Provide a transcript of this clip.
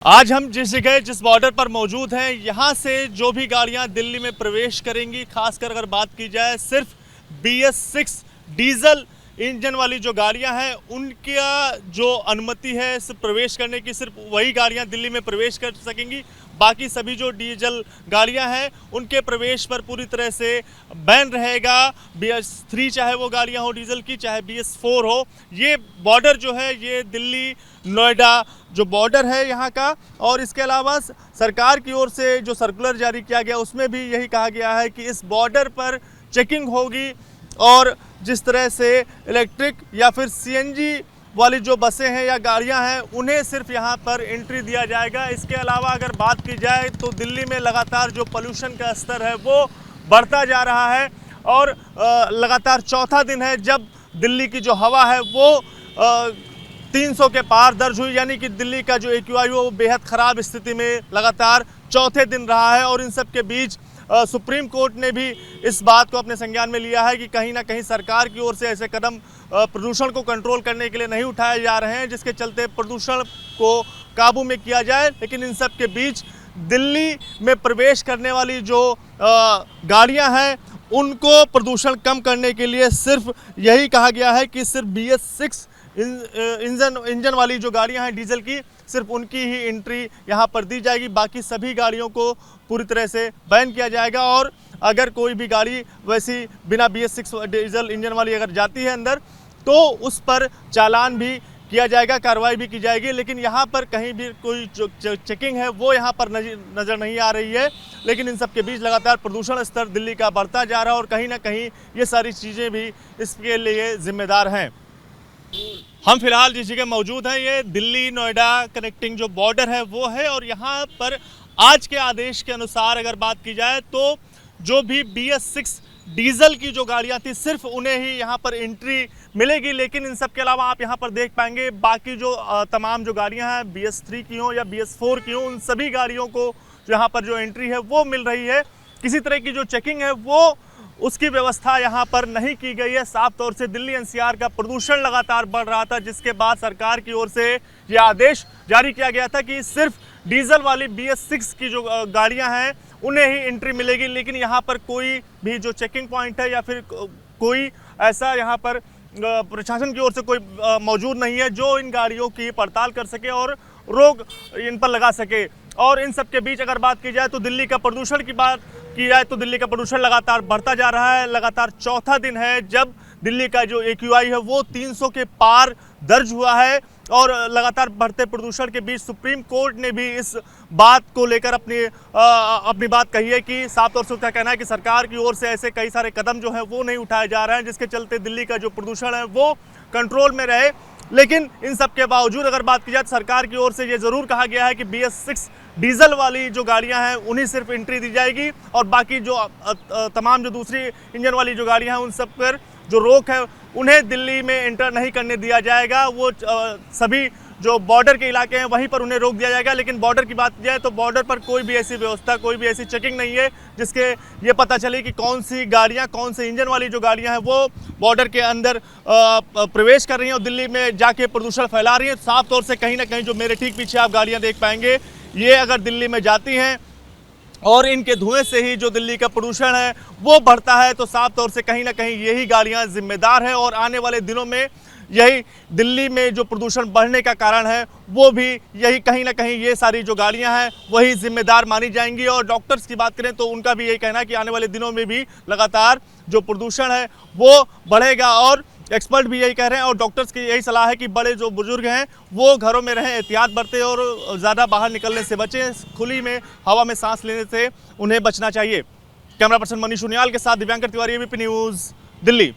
आज हम जिस बॉर्डर पर मौजूद हैं, यहाँ से जो भी गाड़ियाँ दिल्ली में प्रवेश करेंगी, खासकर अगर बात की जाए सिर्फ BS6 डीजल इंजन वाली जो गाड़ियाँ हैं उनका जो अनुमति है सिर्फ प्रवेश करने की, सिर्फ वही गाड़ियाँ दिल्ली में प्रवेश कर सकेंगी। बाकी सभी जो डीजल गाड़ियां हैं उनके प्रवेश पर पूरी तरह से बैन रहेगा। BS3 चाहे वो गाड़ियां हो डीजल की, चाहे BS4 हो। ये बॉर्डर जो है ये दिल्ली नोएडा जो बॉर्डर है यहाँ का, और इसके अलावा सरकार की ओर से जो सर्कुलर जारी किया गया उसमें भी यही कहा गया है कि इस बॉर्डर पर चेकिंग होगी और जिस तरह से इलेक्ट्रिक या फिर CNG वाली जो बसें हैं या गाड़ियां हैं उन्हें सिर्फ यहां पर एंट्री दिया जाएगा। इसके अलावा अगर बात की जाए तो दिल्ली में लगातार जो पोल्यूशन का स्तर है वो बढ़ता जा रहा है और लगातार चौथा दिन है जब दिल्ली की जो हवा है वो 300 के पार दर्ज हुई, यानी कि दिल्ली का जो AQI वो बेहद ख़राब स्थिति में लगातार चौथे दिन रहा है। और इन सब के बीच सुप्रीम कोर्ट ने भी इस बात को अपने संज्ञान में लिया है कि कहीं ना कहीं सरकार की ओर से ऐसे कदम प्रदूषण को कंट्रोल करने के लिए नहीं उठाए जा रहे हैं जिसके चलते प्रदूषण को काबू में किया जाए। लेकिन इन सब के बीच दिल्ली में प्रवेश करने वाली जो गाड़ियां हैं उनको प्रदूषण कम करने के लिए सिर्फ यही कहा गया है कि सिर्फ BS6 इंजन वाली जो गाड़ियां हैं डीजल की, सिर्फ उनकी ही एंट्री यहां पर दी जाएगी। बाकी सभी गाड़ियों को पूरी तरह से बैन किया जाएगा और अगर कोई भी गाड़ी वैसी बिना BS6 डीजल इंजन वाली अगर जाती है अंदर तो उस पर चालान भी किया जाएगा, कार्रवाई भी की जाएगी। लेकिन यहाँ पर कहीं भी कोई जो चेकिंग है वो यहाँ पर नज़र नहीं आ रही है। लेकिन इन सब के बीच लगातार प्रदूषण स्तर दिल्ली का बढ़ता जा रहा है और कहीं ना कहीं ये सारी चीज़ें भी इसके लिए जिम्मेदार हैं। हम फिलहाल जिस जगह मौजूद हैं ये दिल्ली नोएडा कनेक्टिंग जो बॉर्डर है वो है, और यहाँ पर आज के आदेश के अनुसार अगर बात की जाए तो जो भी BS6 डीजल की जो गाड़ियाँ थी सिर्फ उन्हें ही यहाँ पर एंट्री मिलेगी। लेकिन इन सब के अलावा आप यहाँ पर देख पाएंगे बाकी जो तमाम जो गाड़ियाँ हैं BS3 की हों या BS4 की हों, उन सभी गाड़ियों को जो यहाँ पर जो एंट्री है वो मिल रही है। किसी तरह की जो चेकिंग है वो उसकी व्यवस्था यहाँ पर नहीं की गई है। साफ तौर से दिल्ली NCR का प्रदूषण लगातार बढ़ रहा था जिसके बाद सरकार की ओर से ये आदेश जारी किया गया था कि सिर्फ डीजल वाली BS6 की जो गाड़ियाँ हैं उन्हें ही एंट्री मिलेगी। लेकिन यहाँ पर कोई भी जो चेकिंग पॉइंट है या फिर कोई ऐसा यहाँ पर प्रशासन की ओर से कोई मौजूद नहीं है जो इन गाड़ियों की पड़ताल कर सके और रोक इन पर लगा सके। और इन सब के बीच अगर बात की जाए तो दिल्ली का प्रदूषण की बात की जाए तो दिल्ली का प्रदूषण लगातार बढ़ता जा रहा है। लगातार चौथा दिन है जब दिल्ली का जो AQI है वो 300 के पार दर्ज हुआ है और लगातार बढ़ते प्रदूषण के बीच सुप्रीम कोर्ट ने भी इस बात को लेकर अपनी बात कही है कि साफ तौर से उसका कहना है कि सरकार की ओर से ऐसे कई सारे कदम जो हैं वो नहीं उठाए जा रहे हैं जिसके चलते दिल्ली का जो प्रदूषण है वो कंट्रोल में रहे। लेकिन इन सब के बावजूद अगर बात की जाए तो सरकार की ओर से ये ज़रूर कहा गया है कि BS6 डीजल वाली जो गाड़ियां हैं उन्हीं सिर्फ एंट्री दी जाएगी और बाकी जो तमाम जो दूसरी इंजन वाली जो गाड़ियां हैं उन सब पर जो रोक है उन्हें दिल्ली में एंटर नहीं करने दिया जाएगा। वो सभी जो बॉर्डर के इलाके हैं वहीं पर उन्हें रोक दिया जाएगा। लेकिन बॉर्डर की बात की जाए तो बॉर्डर पर कोई भी ऐसी व्यवस्था, कोई भी ऐसी चेकिंग नहीं है जिसके ये पता चले कि कौन सी गाड़ियां, कौन से इंजन वाली जो गाड़ियां हैं वो बॉर्डर के अंदर प्रवेश कर रही हैं और दिल्ली में जाके प्रदूषण फैला रही हैं। साफ तौर से कहीं ना कहीं जो मेरे ठीक पीछे आप गाड़ियाँ देख पाएंगे ये अगर दिल्ली में जाती हैं और इनके धुएं से ही जो दिल्ली का प्रदूषण है वो बढ़ता है तो साफ तौर से कहीं ना कहीं यही गाड़ियां जिम्मेदार हैं और आने वाले दिनों में यही दिल्ली में जो प्रदूषण बढ़ने का कारण है वो भी यही कहीं ना कहीं ये सारी जो गाड़ियां हैं वही जिम्मेदार मानी जाएंगी। और डॉक्टर्स की बात करें तो उनका भी यही कहना है कि आने वाले दिनों में भी लगातार जो प्रदूषण है वो बढ़ेगा और एक्सपर्ट भी यही कह रहे हैं और डॉक्टर्स की यही सलाह है कि बड़े जो बुजुर्ग हैं वो घरों में रहें, एहतियात बरतें और ज़्यादा बाहर निकलने से बचें। खुली में हवा में सांस लेने से उन्हें बचना चाहिए। कैमरा पर्सन मनीष उनियाल के साथ दिव्यांकर तिवारी, ABP न्यूज़, दिल्ली।